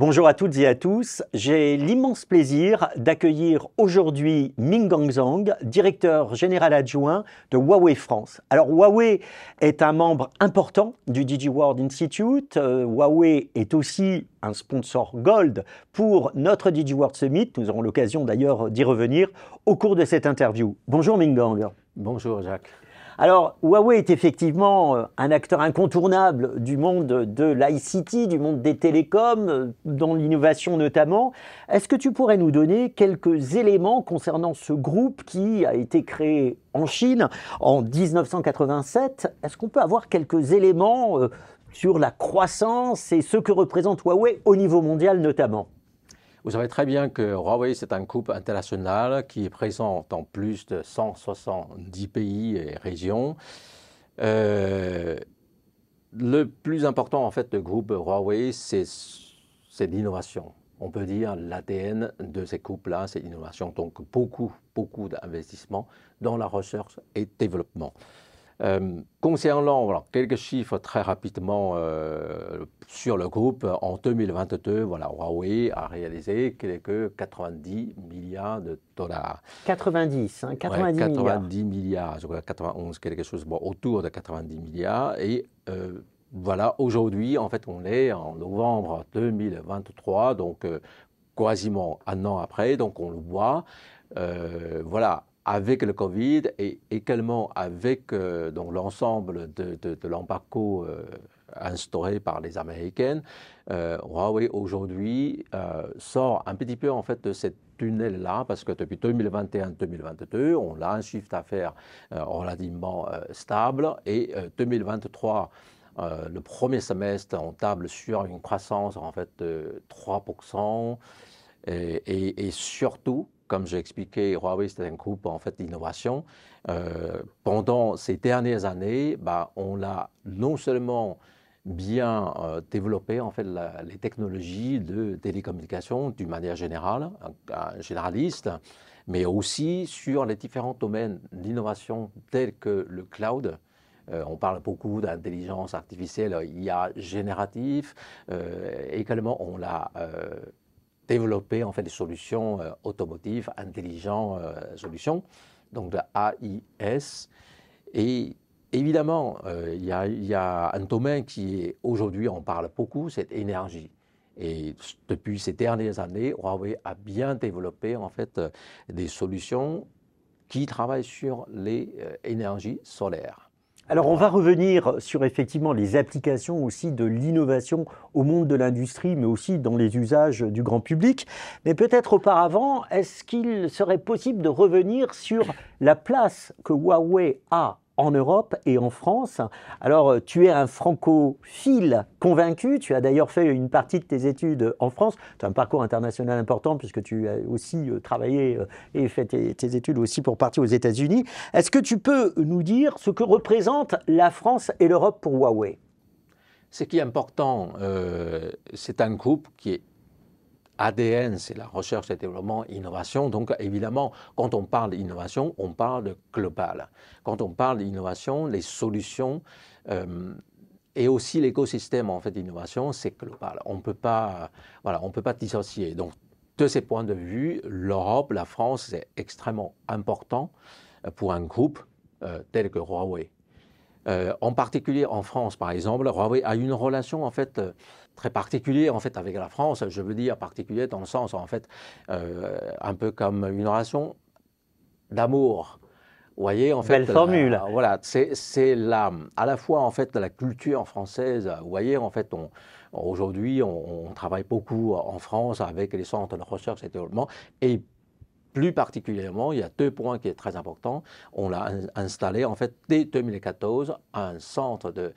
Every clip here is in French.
Bonjour à toutes et à tous. J'ai l'immense plaisir d'accueillir aujourd'hui Minggang Zhang, directeur général adjoint de Huawei France. Alors Huawei est un membre important du DigiWorld Institute. Huawei est aussi un sponsor Gold pour notre DigiWorld Summit. Nous aurons l'occasion d'ailleurs d'y revenir au cours de cette interview. Bonjour Minggang. Bonjour Jacques. Alors, Huawei est effectivement un acteur incontournable du monde de l'ICT, du monde des télécoms, dans l'innovation notamment. Est-ce que tu pourrais nous donner quelques éléments concernant ce groupe qui a été créé en Chine en 1987? Est-ce qu'on peut avoir quelques éléments sur la croissance et ce que représente Huawei au niveau mondial notamment? Vous savez très bien que Huawei, c'est un groupe international qui est présent dans plus de 170 pays et régions. Le plus important, en fait, du groupe Huawei, c'est l'innovation. On peut dire l'ADN de ces groupes-là, c'est l'innovation. Donc, beaucoup d'investissements dans la recherche et développement. Concernant quelques chiffres très rapidement sur le groupe, en 2022, Huawei a réalisé que 90 milliards de dollars. 90 milliards. 90 milliards, je crois 91, quelque chose, autour de 90 milliards. Et aujourd'hui, en fait, on est en novembre 2023, donc quasiment un an après, donc on le voit, avec le Covid et également avec l'ensemble de l'embargo instauré par les Américaines, Huawei aujourd'hui sort un petit peu en fait de cette tunnel-là parce que depuis 2021-2022, on a un chiffre d'affaires relativement stable et 2023, le premier semestre, on table sur une croissance en fait de 3% et surtout, comme j'ai expliqué, Huawei, c'est un groupe en fait d'innovation. Pendant ces dernières années, on a non seulement bien développé en fait les technologies de télécommunication d'une manière générale, un généraliste, mais aussi sur les différents domaines d'innovation tels que le cloud. On parle beaucoup d'intelligence artificielle, IA génératif. Également, on l'a développer en fait des solutions automotives, intelligentes solutions, donc de AIS. Et évidemment, il y a un domaine qui est aujourd'hui, on parle beaucoup, c'est l'énergie. Et depuis ces dernières années, Huawei a bien développé en fait des solutions qui travaillent sur les énergies solaires. Alors, on va revenir sur effectivement les applications aussi de l'innovation au monde de l'industrie, mais aussi dans les usages du grand public. Mais peut-être auparavant, est-ce qu'il serait possible de revenir sur la place que Huawei a en Europe et en France? Alors, tu es un francophile convaincu, tu as d'ailleurs fait une partie de tes études en France, tu as un parcours international important puisque tu as aussi travaillé et fait tes études aussi pour partie aux États-Unis. Est-ce que tu peux nous dire ce que représentent la France et l'Europe pour Huawei? Ce qui est important, c'est un groupe qui est ADN, c'est la recherche et développement, innovation. Donc évidemment, quand on parle d'innovation, on parle de global. Quand on parle d'innovation, les solutions et aussi l'écosystème en fait d'innovation, c'est global. On peut pas dissocier. Donc de ces points de vue, l'Europe, la France, c'est extrêmement important pour un groupe tel que Huawei. En particulier en France, par exemple, Huawei a une relation en fait très particulière en fait avec la France. Je veux dire particulier dans le sens en fait un peu comme une relation d'amour. Vous voyez en fait. Belle formule. C'est à la fois en fait la culture française. Vous voyez en fait aujourd'hui on travaille beaucoup en France avec les centres de recherche et développement et plus particulièrement, il y a deux points qui sont très importants. On a installé en fait dès 2014 un centre de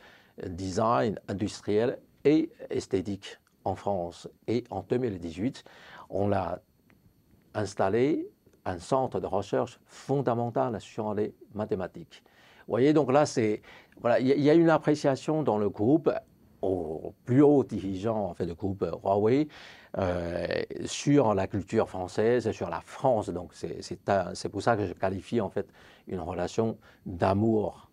design industriel et esthétique en France. Et en 2018, on a installé un centre de recherche fondamental sur les mathématiques. Vous voyez, donc là, il y a une appréciation dans le groupe aux plus hauts dirigeants en fait, du groupe Huawei sur la culture française, sur la France. Donc c'est pour ça que je qualifie en fait une relation d'amour.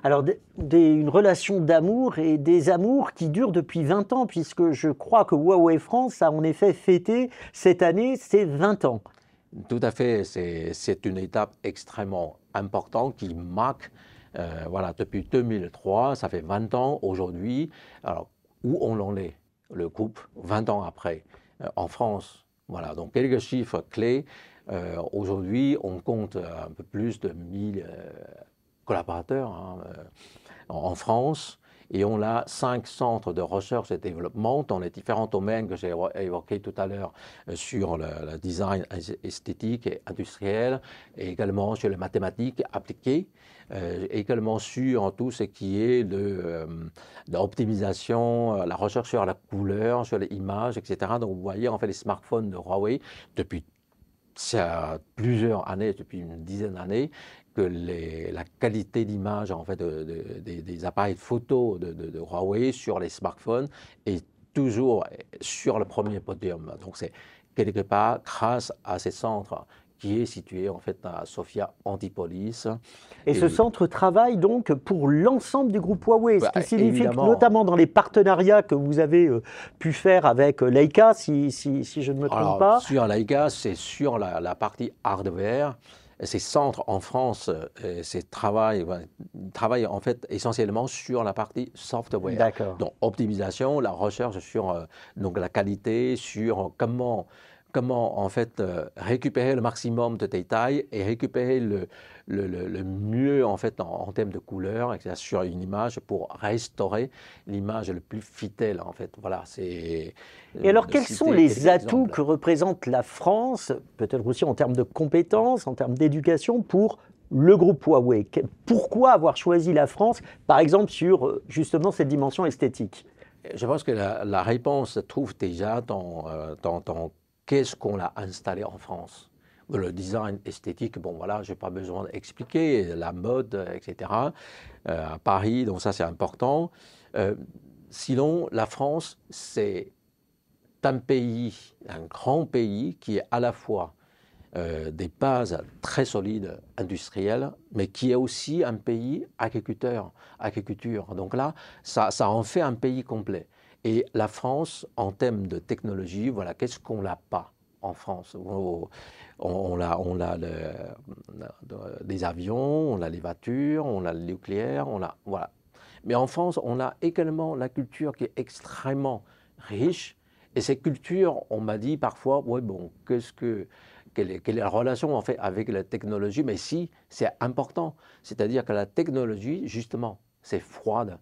Alors, une relation d'amour et des amours qui durent depuis 20 ans, puisque je crois que Huawei France a en effet fêté cette année ses 20 ans. Tout à fait, c'est une étape extrêmement importante qui marque, voilà, depuis 2003, ça fait 20 ans aujourd'hui. Alors, où on en est, le groupe, 20 ans après, en France? Voilà, donc quelques chiffres clés. Aujourd'hui, on compte un peu plus de 1000 collaborateurs, hein, en France. Et on a 5 centres de recherche et développement dans les différents domaines que j'ai évoqués tout à l'heure sur le design esthétique et industriel, et également sur les mathématiques appliquées, également sur tout ce qui est de l'optimisation, la recherche sur la couleur, sur les images, etc. Donc vous voyez en fait les smartphones de Huawei depuis plusieurs années, depuis une dizaine d'années, que la qualité d'image en fait, des appareils photo de Huawei sur les smartphones est toujours sur le premier podium. Donc c'est quelque part grâce à ces centres qui est situé en fait à Sophia Antipolis. Et ce centre travaille donc pour l'ensemble du groupe Huawei, ce qui signifie que évidemment, notamment dans les partenariats que vous avez pu faire avec Leica, si je ne me trompe pas. Sur Leica, c'est sur la partie hardware. Ces centres en France, travaillent en fait essentiellement sur la partie software. D'accord. Donc optimisation, la recherche sur donc la qualité, sur comment en fait récupérer le maximum de détails et récupérer le mieux en fait en termes de couleur, etc., sur une image pour restaurer l'image le plus fidèle en fait. Voilà, c'est. Et alors, quels sont les atouts que représente la France, peut-être aussi en termes de compétences, en termes d'éducation, pour le groupe Huawei? Pourquoi avoir choisi la France, par exemple, sur justement cette dimension esthétique? Je pense que la réponse se trouve déjà dans qu'est-ce qu'on a installé en France. Le design esthétique, bon voilà, je n'ai pas besoin d'expliquer, la mode, etc. À Paris, donc ça c'est important. Sinon, la France, c'est un pays, un grand pays qui est à la fois des bases très solides industrielles, mais qui est aussi un pays agriculture. Donc là, ça en fait un pays complet. Et la France, en termes de technologie, voilà, qu'est-ce qu'on n'a pas en France? On a des avions, on a les voitures, on a le nucléaire, voilà. Mais en France, on a également la culture qui est extrêmement riche. Et cette culture, on m'a dit parfois, ouais, bon, quelle est la relation en fait avec la technologie? Mais si, c'est important. C'est-à-dire que la technologie, justement, c'est froide.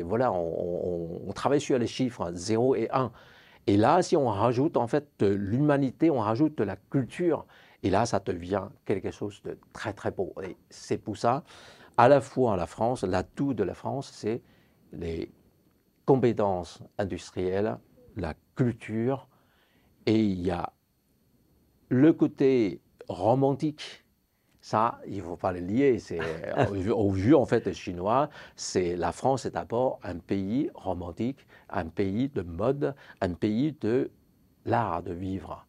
Voilà, on travaille sur les chiffres 0 et 1. Et là, si on rajoute en fait de l'humanité, on rajoute de la culture, et là, ça devient quelque chose de très très beau. Et c'est pour ça, à la fois la France, l'atout de la France, c'est les compétences industrielles, la culture, et il y a le côté romantique. Ça, il ne faut pas le lier. Au vu en fait des Chinois, la France est d'abord un pays romantique, un pays de mode, un pays de l'art de vivre.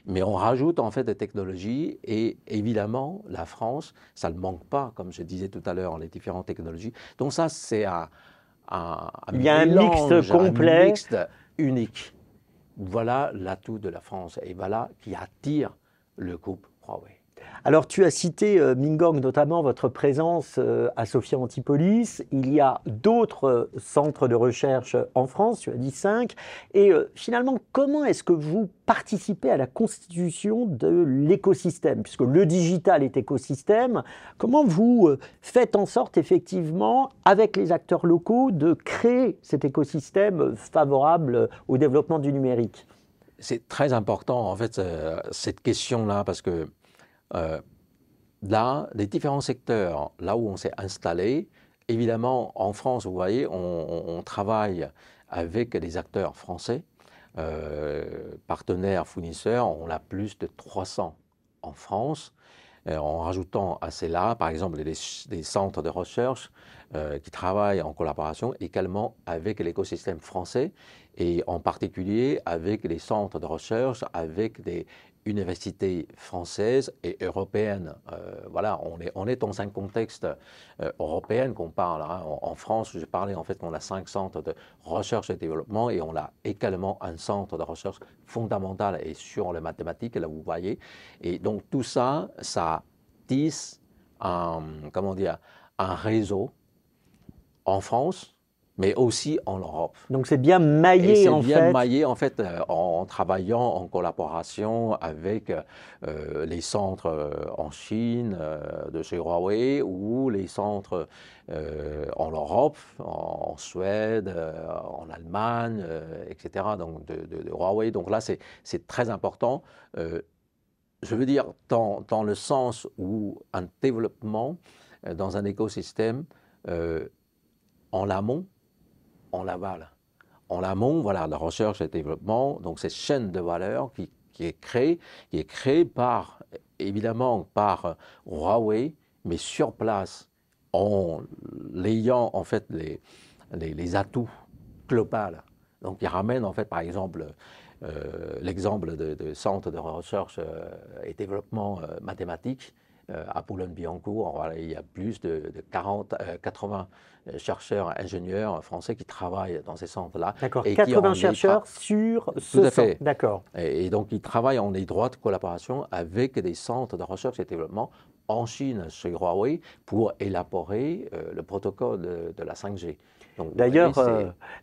Mais on rajoute en fait des technologies et évidemment la France, ça ne manque pas, comme je disais tout à l'heure, les différentes technologies. Donc ça, c'est il y a un mixte complet, un mixte unique. Voilà l'atout de la France et voilà qui attire le groupe Huawei. Alors, tu as cité, Mingong, notamment votre présence à Sophia Antipolis. Il y a d'autres centres de recherche en France, tu as dit 5. Et finalement, comment est-ce que vous participez à la constitution de l'écosystème? Puisque le digital est écosystème, comment vous faites en sorte, effectivement, avec les acteurs locaux, de créer cet écosystème favorable au développement du numérique? C'est très important, en fait, cette question-là, parce que là, les différents secteurs, là où on s'est installé, évidemment, en France, vous voyez, on travaille avec des acteurs français, partenaires, fournisseurs, on a plus de 300 en France, en rajoutant à cela, par exemple, des centres de recherche qui travaillent en collaboration également avec l'écosystème français et en particulier avec les centres de recherche, avec des universités françaises et européennes. Voilà, on est dans un contexte européen qu'on parle. Hein. En France, je parlais en fait qu'on a 5 centres de recherche et développement et on a également un centre de recherche fondamental et sur les mathématiques, là vous voyez. Et donc tout ça, ça tisse comment dire, un réseau en France, mais aussi en Europe. Donc c'est bien maillé en fait. C'est bien maillé en fait en travaillant en collaboration avec les centres en Chine de chez Huawei ou les centres en Europe, en Suède, en Allemagne, etc. Donc de Huawei. Donc là c'est très important. Je veux dire dans le sens où un développement dans un écosystème en amont, en l'aval. En amont, voilà, la recherche et le développement, donc cette chaîne de valeur qui est créée par, évidemment, par Huawei, mais sur place, en ayant en fait les atouts globaux. Donc, il ramène en fait, par exemple, l'exemple de centre de recherche et développement mathématique à Boulogne-Billancourt. Voilà, il y a plus de 80 chercheurs, ingénieurs français qui travaillent dans ces centres-là. D'accord, 80 chercheurs sur ce centre. D'accord. Et donc, ils travaillent en étroite collaboration avec des centres de recherche et développement en Chine, chez Huawei, pour élaborer le protocole de la 5G. D'ailleurs,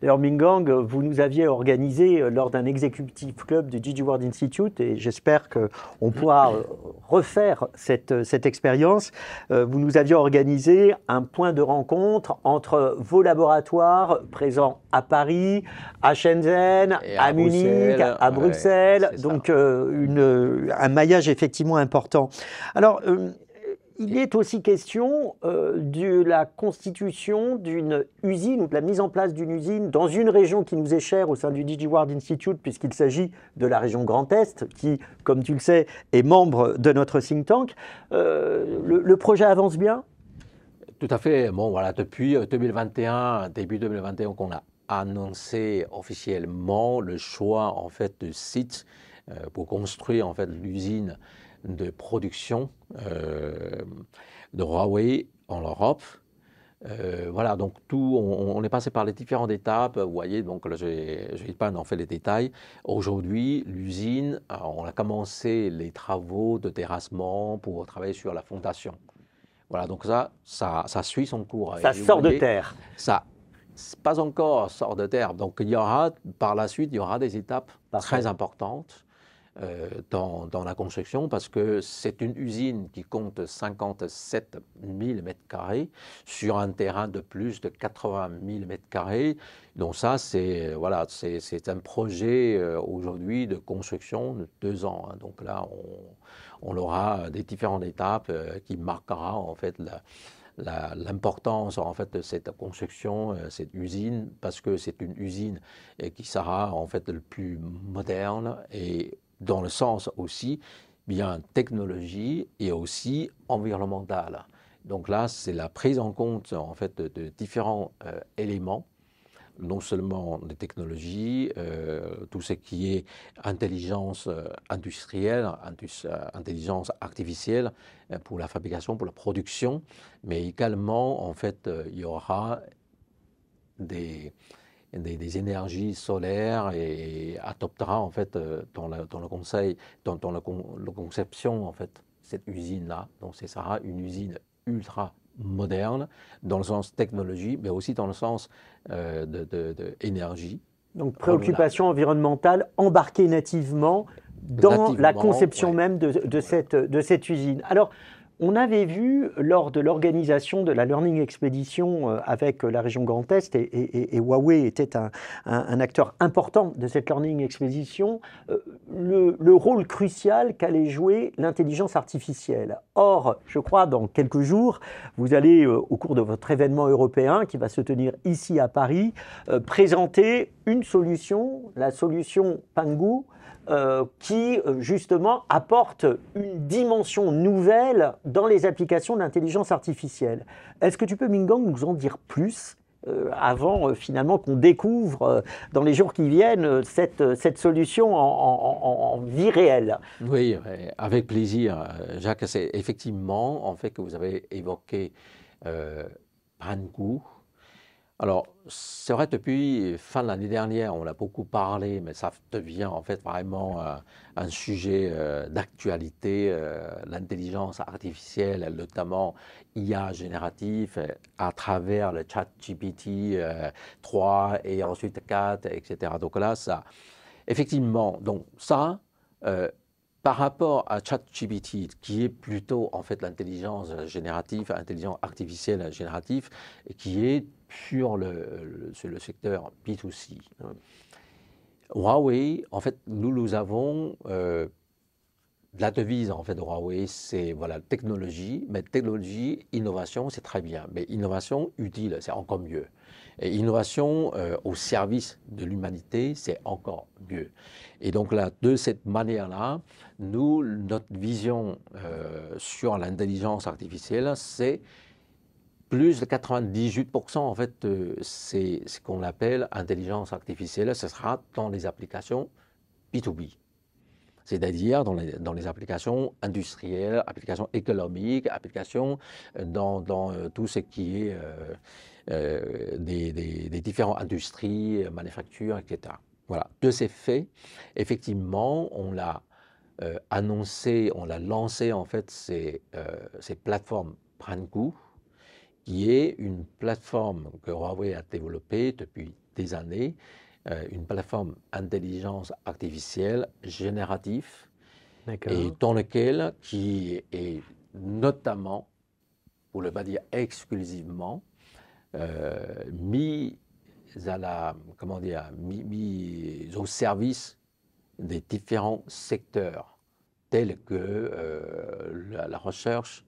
Minggang, vous nous aviez organisé lors d'un executive club du DigiWorld Institute, et j'espère qu'on pourra refaire cette expérience. Vous nous aviez organisé un point de rencontre entre vos laboratoires présents à Paris, à Shenzhen, à Munich, à Bruxelles. Ouais, donc un maillage effectivement important. Alors, il est aussi question de la constitution d'une usine ou de la mise en place d'une usine dans une région qui nous est chère au sein du DigiWorld Institute, puisqu'il s'agit de la région Grand Est, qui, comme tu le sais, est membre de notre think tank. Le projet avance bien ? Tout à fait. Bon, voilà, depuis 2021, début 2021, qu'on a annoncé officiellement le choix en fait de site pour construire en fait l'usine de production de Huawei en Europe. Voilà, donc on est passé par les différentes étapes. Vous voyez, donc là, je ne vais pas en faire les détails. Aujourd'hui, l'usine, on a commencé les travaux de terrassement pour travailler sur la fondation. Voilà, donc ça suit son cours. Ça sort de terre. Ça, pas encore sort de terre. Donc il y aura, par la suite, il y aura des étapes très importantes dans la construction, parce que c'est une usine qui compte 57 000 m² sur un terrain de plus de 80 000 m². Donc ça, c'est voilà, c'est un projet aujourd'hui de construction de 2 ans. Hein. Donc là, on aura des différentes étapes qui marquera en fait l'importance en fait de cette construction, cette usine, parce que c'est une usine qui sera en fait le plus moderne et dans le sens aussi bien technologie et aussi environnementale. Donc là, c'est la prise en compte en fait de différents éléments, non seulement des technologies, tout ce qui est intelligence industrielle, intelligence artificielle pour la fabrication, pour la production, mais également en fait il y aura des énergies solaires et adoptera en fait dans la conception en fait cette usine-là. Donc ce sera une usine ultra moderne dans le sens technologie, mais aussi dans le sens d'énergie. Donc préoccupation environnementale embarquée nativement dans la conception même de cette usine. Alors, on avait vu lors de l'organisation de la Learning Expedition avec la région Grand Est, et Huawei était un acteur important de cette Learning Expedition, le rôle crucial qu'allait jouer l'intelligence artificielle. Or, je crois, dans quelques jours, vous allez, au cours de votre événement européen qui va se tenir ici à Paris, présenter une solution, la solution Pangu, qui justement apporte une dimension nouvelle dans les applications d'intelligence artificielle. Est-ce que tu peux, Minggang, nous en dire plus avant finalement qu'on découvre dans les jours qui viennent cette solution en vie réelle. Oui, avec plaisir, Jacques. C'est effectivement, en fait, que vous avez évoqué Pangu. Alors, c'est vrai, depuis fin de l'année dernière, on a beaucoup parlé, mais ça devient en fait vraiment un sujet d'actualité, l'intelligence artificielle, notamment IA génératif, à travers le chat GPT 3 et ensuite 4, etc. Donc là, ça, effectivement, donc ça, euh, par rapport à ChatGPT, qui est plutôt en fait l'intelligence générative, l'intelligence artificielle générative, et qui est sur le secteur B2C. Huawei, en fait, nous avons la devise en fait de Huawei, c'est voilà technologie, mais technologie, innovation, c'est très bien, mais innovation utile, c'est encore mieux. Et innovation au service de l'humanité, c'est encore mieux. Et donc là, de cette manière-là, nous, notre vision sur l'intelligence artificielle, c'est plus de 98% en fait, c'est ce qu'on appelle intelligence artificielle, ce sera dans les applications B2B. C'est-à-dire dans les applications industrielles, applications économiques, applications dans tout ce qui est des différentes industries, manufactures, etc. Voilà. De ces faits, effectivement, on l'a annoncé, on l'a lancé en fait ces plateformes Pranku, qui est une plateforme que Huawei a développée depuis des années, une plateforme intelligence artificielle générative et dans lequel qui est notamment, pour ne pas dire exclusivement, mis à la, comment dire, mis au service des différents secteurs tels que la recherche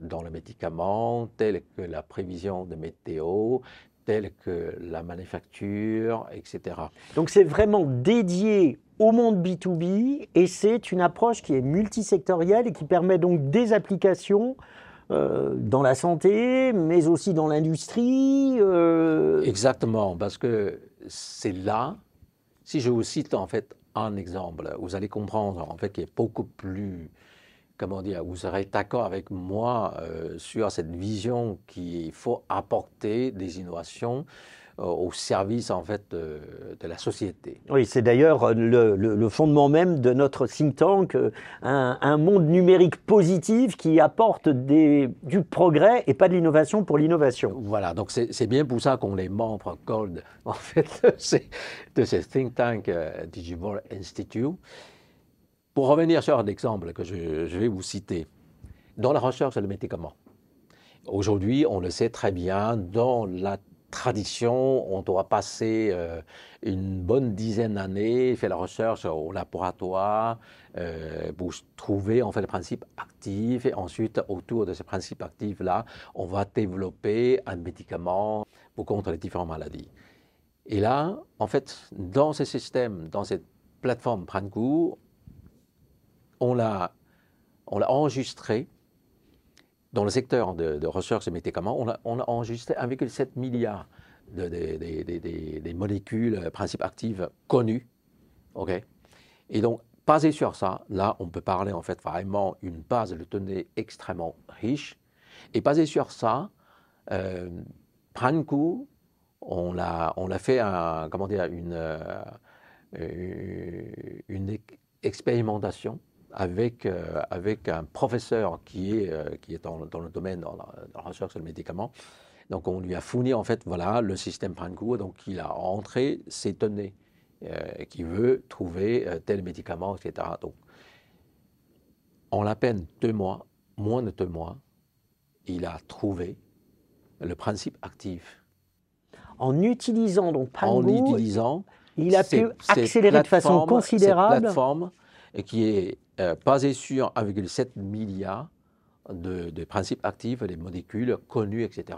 dans le médicament, tels que la prévision de météo, tels que la manufacture, etc. Donc c'est vraiment dédié au monde B2B et c'est une approche qui est multisectorielle et qui permet donc des applications dans la santé, mais aussi dans l'industrie. Exactement, parce que c'est là, si je vous cite en fait un exemple, vous allez comprendre en fait qu'il est beaucoup plus, comment dire, vous serez d'accord avec moi sur cette vision qu'il faut apporter des innovations au service en fait de la société. Oui, c'est d'ailleurs le fondement même de notre think tank, un monde numérique positif qui apporte du progrès et pas de l'innovation pour l'innovation. Voilà, donc c'est bien pour ça qu'on est membre Gold en fait de ce think tank Digital Institute. Pour revenir sur un exemple que je vais vous citer, dans la recherche sur le médicament. Aujourd'hui, on le sait très bien, dans la tradition, on doit passer une bonne dizaine d'années, faire la recherche au laboratoire pour trouver en fait le principe actif et ensuite autour de ce principe actif là, on va développer un médicament pour contre les différentes maladies. Et là, en fait, dans ce système, dans cette plateforme Pranku, on l'a enregistré dans le secteur de recherche et médicaments, on a enregistré 1,7 milliard des molécules, principes actifs connus. Okay. Et donc, basé sur ça, là, on peut parler en fait vraiment une base de données extrêmement riche. Et basé sur ça, Pranku, on l'a fait une expérimentation avec un professeur qui est dans le domaine, dans la recherche sur le médicament. Donc, on lui a fourni, en fait, voilà, le système Pranku. Donc, il a rentré ses données qui veut trouver tel médicament, etc. Donc, en à peine 2 mois, moins de 2 mois, il a trouvé le principe actif. En utilisant donc Prangu, il a pu accélérer de façon considérable. Cette plateforme qui est basée sur 1,7 milliard de principes actifs, des molécules connues, etc.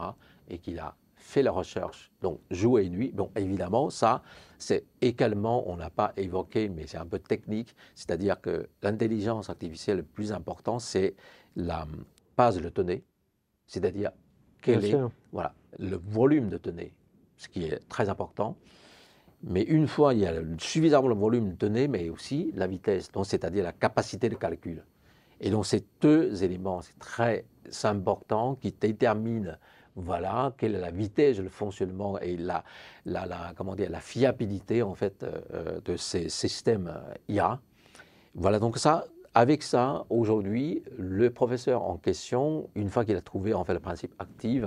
Et qu'il a fait la recherche, donc jour et nuit. Bon, évidemment, ça, c'est également, on n'a pas évoqué, mais c'est un peu technique, c'est-à-dire que l'intelligence artificielle, le plus important, c'est la base de données, c'est-à-dire quelle est, voilà, le volume de données, ce qui est très important. Mais une fois il y a suffisamment de volume de données, mais aussi la vitesse, donc c'est-à-dire la capacité de calcul. Et donc ces deux éléments, c'est très important, qui déterminent voilà, quelle est la vitesse, le fonctionnement et comment dire, la fiabilité en fait de ces systèmes IA. Voilà, donc ça, avec ça, aujourd'hui, le professeur en question, une fois qu'il a trouvé en fait le principe actif,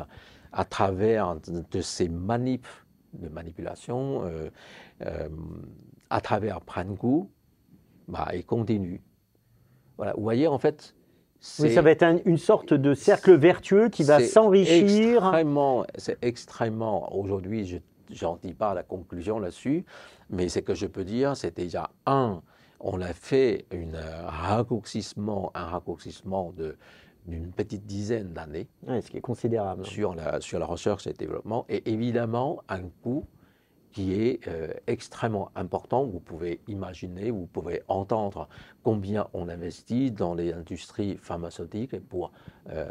à travers de ces de manipulation, à travers Prangu, bah, il continue. Voilà, vous voyez en fait, oui, ça va être une sorte de cercle vertueux qui va s'enrichir. C'est extrêmement, aujourd'hui, je n'en dis pas la conclusion là-dessus, mais ce que je peux dire, c'est déjà on a fait un raccourcissement d'une petite dizaine d'années. Oui, ce qui est considérable. Sur la recherche et le développement, et évidemment un coût qui est extrêmement important. Vous pouvez imaginer, vous pouvez entendre combien on investit dans les industries pharmaceutiques pour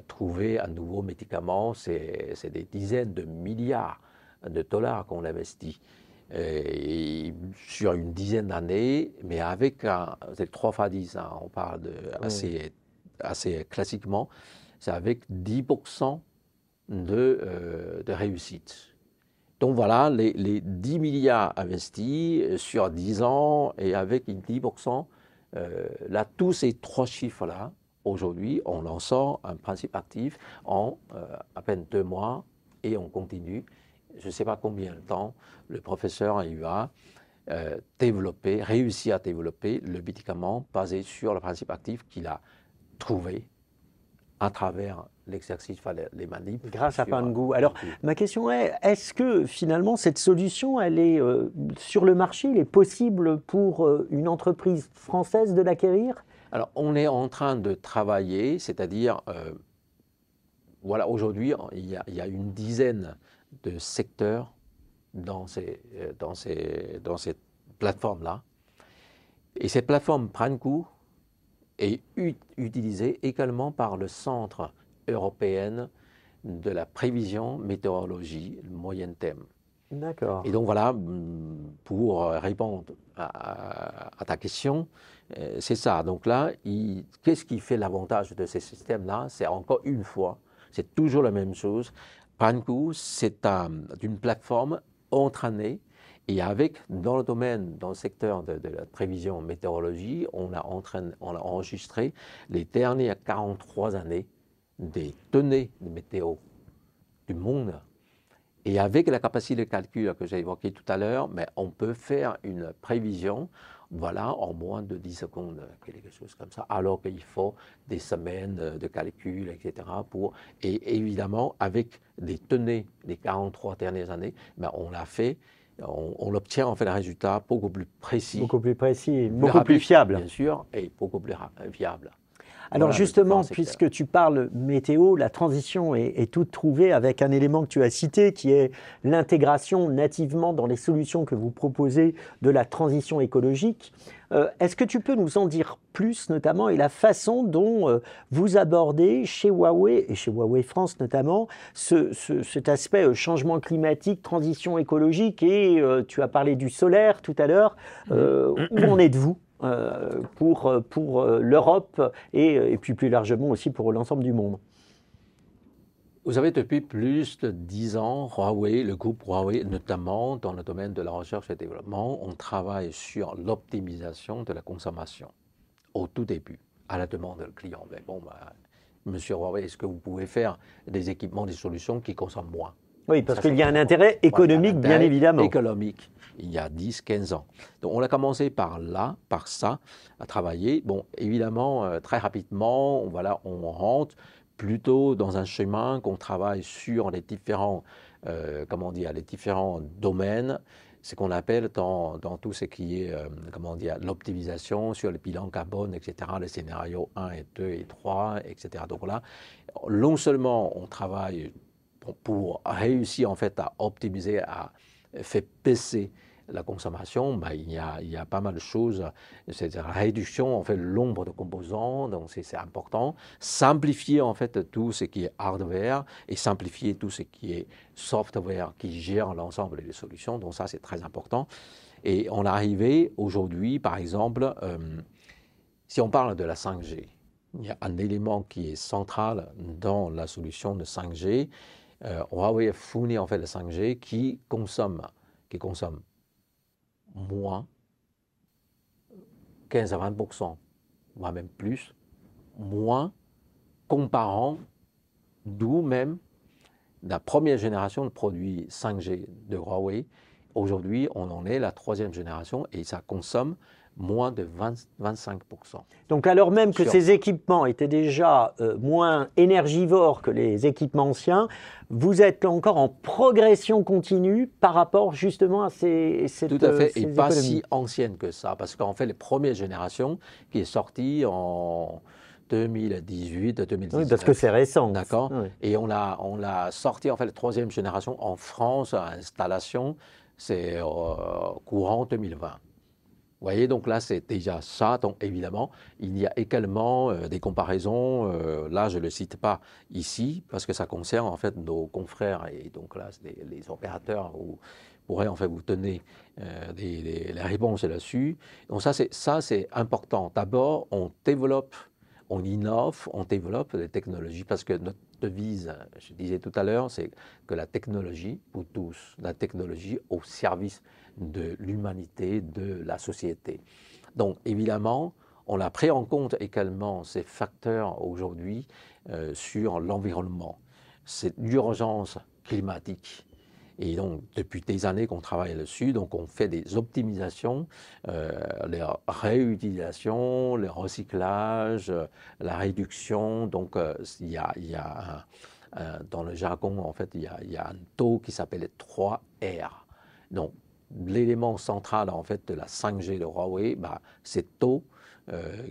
trouver un nouveau médicament. C'est des dizaines de milliards de dollars qu'on investit sur une dizaine d'années, mais avec c'est 3 fois 10, hein, on parle assez classiquement, c'est avec 10% de réussite. Donc voilà, les 10 milliards investis sur 10 ans et avec 10%, là, tous ces 3 chiffres-là, aujourd'hui, on en sort un principe actif en à peine 2 mois et on continue. Je ne sais pas combien de temps le professeur a eu à réussi à développer le médicament basé sur le principe actif qu'il a trouvé à travers l'exercice, les manips. Grâce à Prangu. Alors, ma question est-ce que finalement cette solution, elle est sur le marché, il est possible pour une entreprise française de l'acquérir? Alors, on est en train de travailler, c'est-à-dire, voilà, aujourd'hui, il y a une dizaine de secteurs dans cette plateforme-là. Et cette plateforme Prangu est utilisée également par le Centre européen de la prévision météorologie moyen terme. D'accord. Et donc voilà, pour répondre à ta question, c'est ça. Donc là, qu'est-ce qui fait l'avantage de ces systèmes-là? C'est encore une fois, c'est toujours la même chose. Prangu, c'est une plateforme entraînée. Et dans le secteur de la prévision météorologie, on a enregistré les dernières 43 années des données de météo du monde. Et avec la capacité de calcul que j'ai évoquée tout à l'heure, mais on peut faire une prévision, voilà, en moins de 10 secondes, quelque chose comme ça, alors qu'il faut des semaines de calcul, etc. Et évidemment, avec des données des 43 dernières années, mais on l'a fait. On obtient en fait un résultat beaucoup plus précis. Beaucoup plus précis, beaucoup plus fiable. Bien sûr, et beaucoup plus fiable. Alors voilà, justement, puisque tu parles météo, la transition est toute trouvée avec un élément que tu as cité, qui est l'intégration nativement dans les solutions que vous proposez de la transition écologique. Est-ce que tu peux nous en dire plus, notamment, et la façon dont vous abordez chez Huawei, et chez Huawei France notamment, cet aspect changement climatique, transition écologique, et tu as parlé du solaire tout à l'heure. Où en êtes-vous pour l'Europe et puis plus largement aussi pour l'ensemble du monde? Vous avez depuis plus de 10 ans, le groupe Huawei, notamment dans le domaine de la recherche et développement, on travaille sur l'optimisation de la consommation au tout début, à la demande du client. Mais bon, monsieur Huawei, est-ce que vous pouvez faire des équipements, des solutions qui consomment moins? Oui, parce qu'il y a un intérêt économique, bien évidemment. Économique, il y a 10-15 ans. Donc, on a commencé par ça, à travailler. Bon, évidemment, très rapidement, voilà, on rentre plutôt dans un chemin qu'on travaille sur les différents, les différents domaines, ce qu'on appelle dans tout ce qui est, l'optimisation sur le bilan carbone, etc., les scénarios 1 et 2 et 3, etc. Donc là, non seulement on travaille pour réussir en fait à optimiser, à faire baisser la consommation, bah, il y a pas mal de choses. C'est la réduction, en fait, le nombre de composants, donc c'est important. Simplifier, en fait, tout ce qui est hardware et simplifier tout ce qui est software qui gère l'ensemble des solutions. Donc ça, c'est très important. Et on est arrivé aujourd'hui, par exemple, si on parle de la 5G, il y a un élément qui est central dans la solution de 5G. Huawei fournit en fait la 5G qui consomme moins, 15 à 20%, voire même plus, moins, comparant, d'où même la première génération de produits 5G de Huawei. Aujourd'hui, on en est la troisième génération et ça consomme moins de 25%. Donc alors même que ces équipements étaient déjà moins énergivores que les équipements anciens, vous êtes encore en progression continue par rapport justement à cette Tout à fait, et pas économies. si ancienne que ça, parce qu'en fait, les premières générations qui est sortie en 2018, 2019. Oui, parce que c'est récent. D'accord. Oui. Et on a sorti en fait la troisième génération en France à installation, c'est courant 2020. Vous voyez, donc là, c'est déjà ça. Donc, évidemment, il y a également des comparaisons. Là, je ne le cite pas ici parce que ça concerne en fait nos confrères et donc là, les opérateurs pourraient en fait vous donner les réponses là-dessus. Donc ça, c'est important. D'abord, on développe, on innove, on développe des technologies parce que notre devise, je disais tout à l'heure, c'est que la technologie pour tous, la technologie au service de l'humanité, de la société. Donc évidemment, on a pris en compte également ces facteurs aujourd'hui sur l'environnement. C'est l'urgence climatique. Et donc, depuis des années qu'on travaille dessus, donc on fait des optimisations, les réutilisations, le recyclage, la réduction. Donc, il y a dans le jargon, en fait, il y a un taux qui s'appelle 3R. Donc, l'élément central en fait de la 5G de Huawei, bah, c'est taux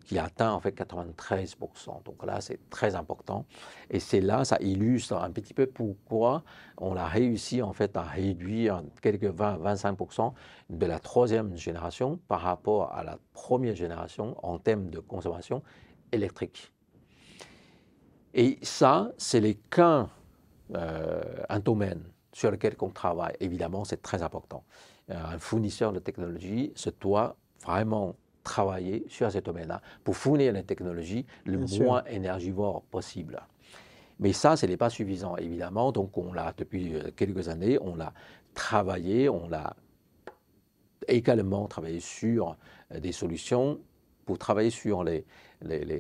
qui atteint en fait 93%. Donc là, c'est très important. Et c'est là, ça illustre un petit peu pourquoi on a réussi en fait à réduire quelques 20-25% de la troisième génération par rapport à la première génération en termes de consommation électrique. Et ça, c'est les qu'un un domaine sur lequel on travaille. Évidemment, c'est très important. Un fournisseur de technologie se doit vraiment travailler sur ce domaine-là pour fournir les technologies le moins énergivore possible. Mais ça, ce n'est pas suffisant, évidemment. Donc, on l'a, depuis quelques années, on l'a travaillé, on l'a également travaillé sur des solutions pour travailler sur les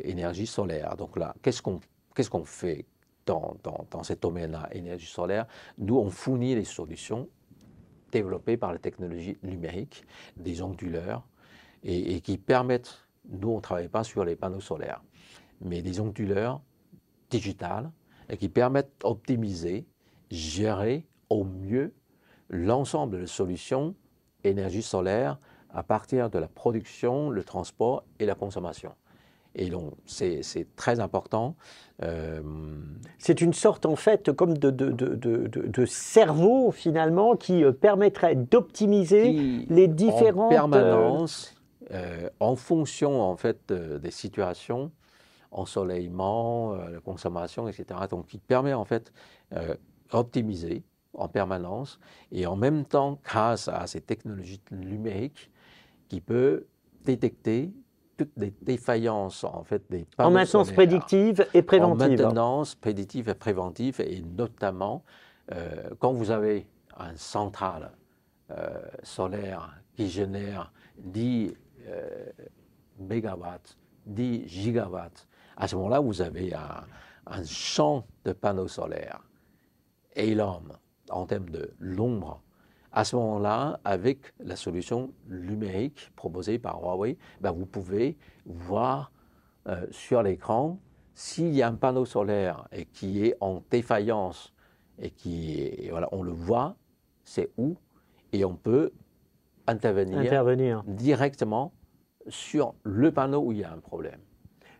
énergies solaires. Donc là, qu'est-ce qu'on fait dans ce domaine-là, énergie solaire? Nous, on fournit les solutions développées par la technologie numérique, des onduleurs, et qui permettent, nous, on ne travaille pas sur les panneaux solaires, mais des onduleurs digitales et qui permettent d'optimiser, gérer au mieux l'ensemble de solutions énergie solaire à partir de la production, le transport et la consommation. Et donc, c'est très important. C'est une sorte, en fait, comme de cerveau, finalement, qui permettrait d'optimiser les différentes... En permanence, en fonction, en fait, des situations, ensoleillement, la consommation, etc. Donc, qui permet, en fait, d'optimiser en permanence et en même temps, grâce à ces technologies numériques, qui peut détecter toutes les défaillances en fait des panneaux en maintenance solaires, prédictive et préventive. En maintenance prédictive et préventive, et notamment quand vous avez une centrale solaire qui génère 10 mégawatts, 10 gigawatts, à ce moment-là, vous avez un champ de panneaux solaires énorme en termes de l'ombre. À ce moment-là, avec la solution numérique proposée par Huawei, ben vous pouvez voir sur l'écran s'il y a un panneau solaire et qui est en défaillance et voilà, on le voit, c'est où, et on peut intervenir directement sur le panneau où il y a un problème.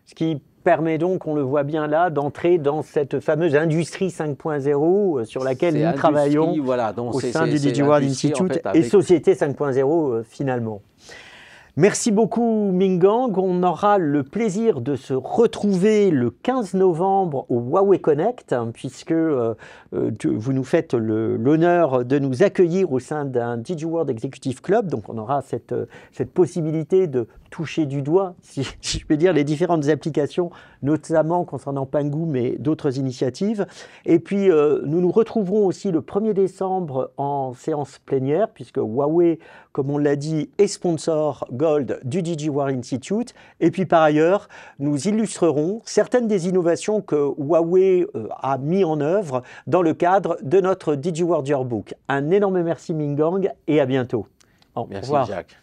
Ce qui permet donc, on le voit bien là, d'entrer dans cette fameuse industrie 5.0 sur laquelle nous travaillons au sein du DigiWorld Institute en fait, et Société 5.0 finalement. Merci beaucoup Minggang. On aura le plaisir de se retrouver le 15 novembre au Huawei Connect, puisque vous nous faites l'honneur de nous accueillir au sein d'un DigiWorld Executive Club. Donc on aura cette possibilité de toucher du doigt, si je peux dire, les différentes applications, notamment concernant Pangu, mais d'autres initiatives. Et puis nous nous retrouverons aussi le 1er décembre en séance plénière, puisque Huawei, comme on l'a dit, est sponsor Gold du DigiWorld Institute. Et puis par ailleurs, nous illustrerons certaines des innovations que Huawei a mis en œuvre dans le cadre de notre DigiWorld Yearbook. Un énorme merci Minggang et à bientôt. Merci Jacques.